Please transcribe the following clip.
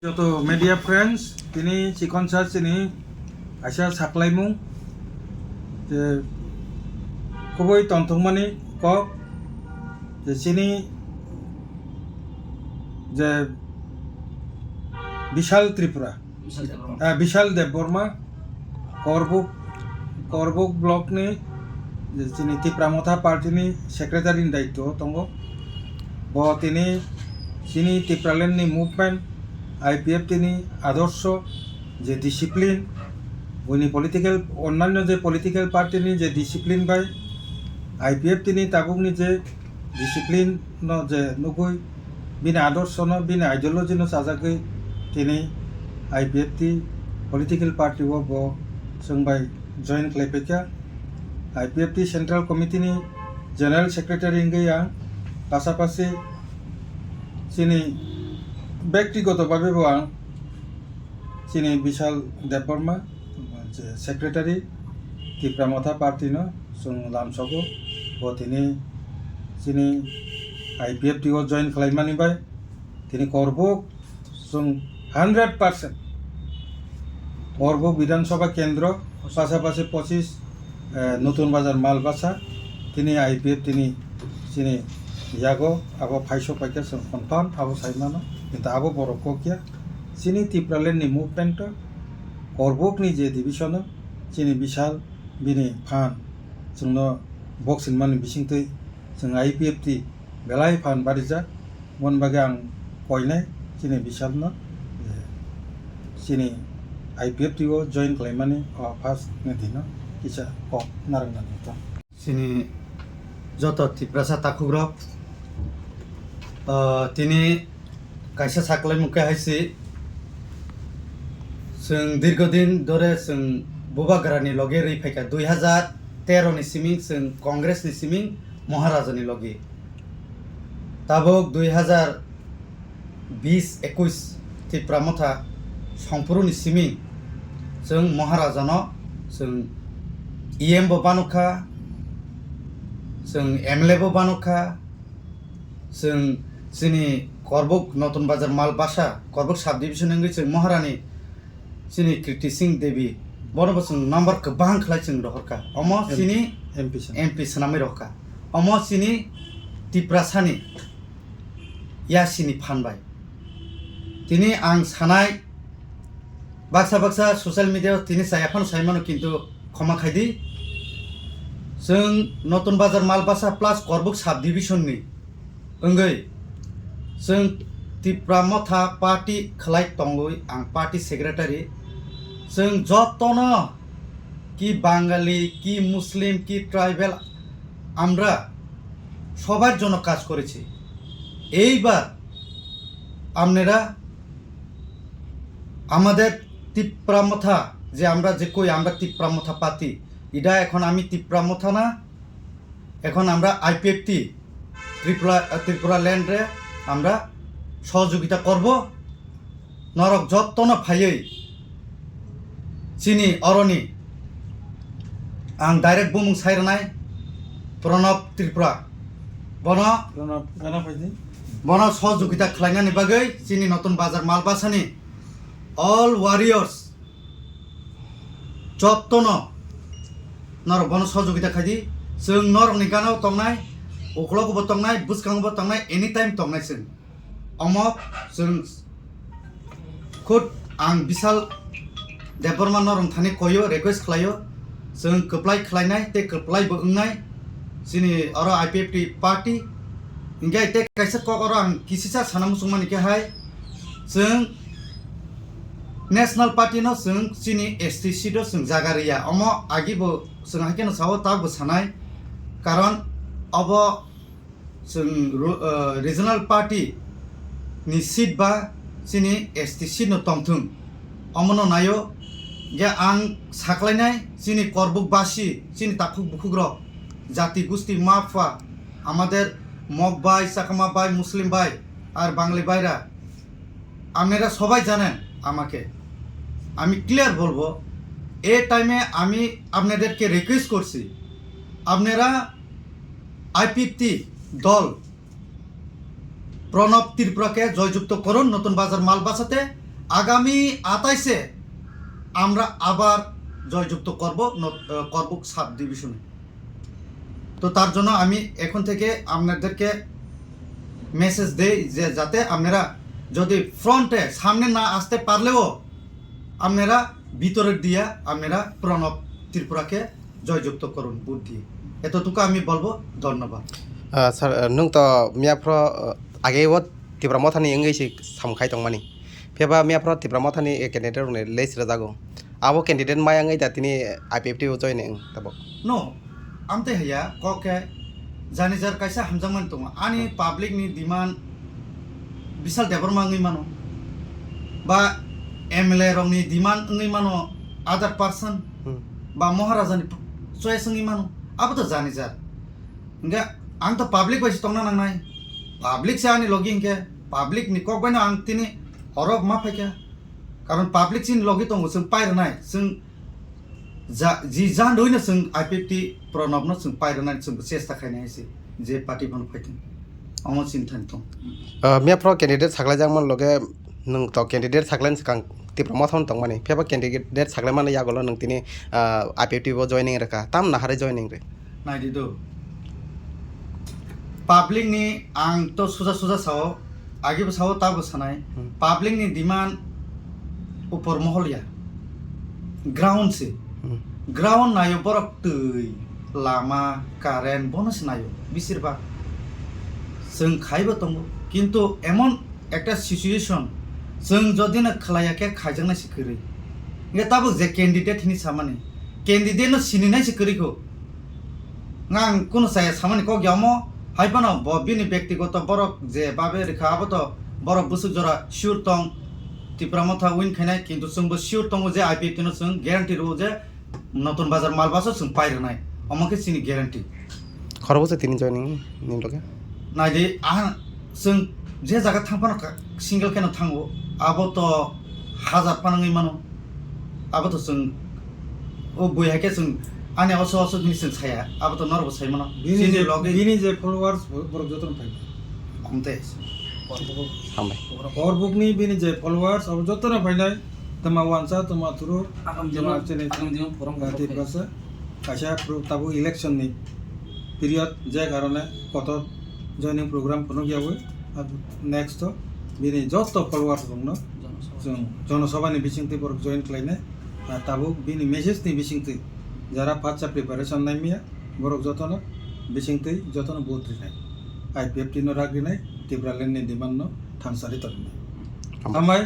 যত media friends তিনি চিকন সার চিনি আইসা সাকলাইমু যে খুবই তন্থমানি কক যে চিনি যে বিশাল ত্রিপুরা বিশাল দেববর্মা করবুক ব্লকনি যে চিনি ত্রিপুরা মথা পার্টিनि সেক্রেটারিनि দায়িত্ব दङ ब তিনি চিনি ত্রিপুরালেण्डनि मुभमेन्ट आईपीएफनि आदर्श जे डिसिप्लिन उनि पलिटिकल अन्यान्य जे पलिटिकल पार्टीनि जे डिसिप्लिन बाय आईपीएफनि ताबुकनि जे डिसिप्लिन न जे नुगुइ बिनि आदर्श न बिनि आइडियोलॉजी न साजागै तिनि आईपीएफनि पलिटिकल पार्टी वो ब जोंबाय जइन खालायफैखा आईपीएफनि सेंट्रल कमिटिनि जनरल सेक्रेटारि गैया पासापासि चिनि ব্যক্তিগতভাবেও आं চিনি বিশাল দেববর্মা যে সেক্রেটারি ত্রিপুরা মথা পার্টিनो जों लामसगो ब তিনি চিনি आईपीएफटिआव जइन खालायमानिबाय তিনি करबुक जों 100% करबुक विधानसभा केंद्र पासापासि 25 नतुन बाजार मालबासा তিনি आईपीएफ তিনি চিনি यागो आबो फाइसो पाइका जों कनफार्म आबो साइमानो কিন্তু আবো বড় কোকিয়া চিনি ত্রিপুরালেण्डनि मुभमेन्ट करबुकनि जे डिभिसन चिनि बिशाल बिनि फान जोंनो बक्सिन मानि बिसिंतै जों आईपीएफटि बेलाय फान बारिजा मन बागे आं कयनाय चिनि बिशालनो चिनि आईपीएफटिआव जइन खालायमानि फार्स्ट दिनो किसा कक नारंनानि तो चिनि जत ত্রিপুরা ताखुग्रब তিনি কাইসা সাকলাই মুখে হাইছি जों दीर्घदिन धरे जों बुबाग्रानि लगे रैफायखा 2013 नि सिमिं जों कांग्रेसनि सिमिं महाराजानि लगे ताबुक 2020-21 त्रिपुरा मथा संपुरुनि सिमिं जों महाराजानो जों ईएम बो बानुखा जों एमएलए बो बानुखा जों चिनि करबुक नतुन बाजार मालबासा करबुक साब डिविजन जों महारानी चिनि कृति सिंह देवी बरबो जों नम्बर गोबां खालाय जों रहरखा अम चिनि एमपी सनामै रहखा अम चिनि टिप्रासानि यासिनि फानबाय तिनि आं सानाय बाक्सा ससियेल मिडियायाव तिनि सायाफान सायमानो किन्तु क्षमा खायदि जों नतुन बाजार मालबासा प्लास करबुक साब डिविजननि ओंगै जों त्रिपुरा मथा पार्टी खालाय तंगुइ आं पार्टी सेक्रेटारि जों जतनो कि बांगाली कि मुसलिम कि ट्राइबेल আমরা সবার জন্য কাজ করেছি এইবার আপনারা আমাদের ত্রিপুরা মথা যে আমরা যে কই আমরা ত্রিপুরা মথা পাতি এটা এখন আমি ত্রিপুরা মথা না এখন আমরা আইপিএফটি ত্রিপুরা ল্যান্ডে আমরা সহযোগিতা করব নরক যত্ন ফাইयै চিনি অরণি आं डाइरेक्ट बुमुं सायरनाय प्रणब त्रिपुरा बन सहयोगिता खालायनायनि बागै चिनि नतुन बाजार मालबासानि अल वारियर्स जत्न नरक बन सहयोगिता खायदि जों नरकनि गानाव तंनाय अख्लावबो तंनाय बुसखांबो तंनाय एनी टाइम तंनाय जों अमक जों खुद आं बिशाल देबबर्मा नरंथानि कयो रिक्वेस्ट खालायो जों कोप्लाय खालायनाय ते कोप्लायबो ओंनाय जोंनि आरो आईपीएफटी पार्टी इंगे ते कायसा कक आरो आं किसिसा साना मुसुमानिकेहाय जों नेशनल पार्टी न जों जोंनि एसटीसी दो जों जागारिया अम आगिबो जों हाकेन सावो ताबो सानाय कारण अब जों रिजनल पार्टी नि सीट बा जोंनि एसटीसी न तंथुं अमनो नायो যে आं साख्लायनाय जोंनि करबुकबासী जोंनि ताखुक बुखुग्र জাতি গোষ্ঠী মাফা আমাদের মগ ভাই চাকমা ভাই মুসলিম ভাই আর বাঙালি ভাইরা আপনারা সবাই জানেন আমাকে আমি ক্লিয়ার বলবো এই টাইমে আমি আপনাদেরকে রিকোয়েস্ট করছি আপনারা আইপিএফটি দল প্রণব ত্রিপুরাকে জয়যুক্ত করুন নতুন বাজার মালবাসাতে আগামী 28-এ আমরা আবার জয়যুক্ত করব করবুক সাব ডিভিশনে। তো তার জন্য আমি এখন থেকে আপনাদেরকে মেসেজ দেই যে যাতে আপনারা যদি ফ্রন্টে সামনে না আসতে পারলেও আপনারা ভিতরের দিয়া আপনারা প্রণব ত্রিপুরাকে জয়যুক্ত করুন ভোট দিয়ে। এতটুকু আমি বলবো। ধন্যবাদ। স্যার নों তো মিয়াফ্র আগে ও ত্রিপুরা মথানি ইংলিশি সামখাই দंमानि फेबा मियाफ्र ত্রিপুরা মথানি ক্যান্ডিডেট রনে লেস রাজাগো আবো ক্যান্ডিডেট মায়াঙ্গै दा तिनी आईपीएफटी ও জয়নিং तब नो आमते हैया कके जानिजार कायसा हामजांमान दङ आनि पाब्लिक नि डिमान्ड बिशाल देबरमा ngै मानो बा एमएलए रंनि डिमान्ड ngै मानो अदर पर्सन बा महाराजानि चॉइस ngै मानो अब तो जानिजार इंगा आं तो पाब्लिक बायसि तंना नांनाय पाब्लिक से आनि लगिं के पाब्लिक नि कक बायना आं तिनि हरब मा फायका कारण पाब्लिक सिन लगी दङ जों पायरनाय जों जी जान दोइनो जों आईपीएफटी प्रणबनो जों पायरनाय जों चेष्टा खायनायसि जे पार्टी बन फायथिं अमो चिन्थान दं मियाफ्र कैंडिडेट साग्लायजांमोन लगे नों तो कैंडिडेट साग्लायन सिगां ত্রিপুরা মথান दंमानि फेबा कैंडिडेट साग्लायमानो यागोल नों तिनी आईपीएफटी ও জয়নিং रेखा ताम नाहारे जयनिं रे नायदिदो पाब्लिक नि आं तो सुजा सुजा साव आगे साव ताबो सानाय पाब्लिक नि डिमान्ड ऊपर महलिया ग्राउंड से ग्राउंड नायो बरक दै लामा कारेन्ट बनस नायो बिसिरबा जों खायबो दङ किन्तु एमन একটা सिचुएशन जों जदिनो खलायाके खायजांनाय सिखोरै इंगा ताबो जे कैंडिडेट नि सामानि कैंडिडेट न सिनिनाय सिखोरैखौ आं कोनो साया सामानि को ग्यामो हाइबानो बिनि व्यक्तिगत बरक जे बाबे रेखा आबो बरक बुसुक जरा शिवर दं ত্রিপুরা মথা উইন খাইনাय किन्तु जोंबो शिवर दङ जे आईपीएफटी नो जों ग्यारान्टी रो जे नतुन बाजार मालबासो जों पायरनाय अमके सिनि ग्यारान्टी खरबसे तिनी जयनिं नि लगे नायदि आं जों जे जागा थांफानो सिंगल केन थांगो आबो तो हाजार पानङै मानो आबो तो जों ओ बयहाके जों आने असो असो नि जों साया आबो तो नरबो साय मानो बिनि लगे बिनि जे फलोवार्स बरक जतन फाय हमते हामबाय Karbookni bini je followers अब जतन फायनाय तमा वानसा तमा थुरु तमा चेने फोरम गाति बस आशा ताबो इलेक्शन नि पिरियड जे कारणे कत जॉइनिंग प्रोग्राम कोनो गयावो अब नेक्स्ट बिनि जस्ट फलोवार्स दंनो जों जनसभानि बिसिंति बरक जॉइन खालायनाय ताबो बिनि मेसेज नि बिसिंति जारा फाचा प्रिपारेशन नायमिया बरक जतन बिसिंति जतन भोट रिनाय आईपीएफटी नो रागिनाय टिप्रालेन नि डिमान्ड नो थांसारि तक हामबाय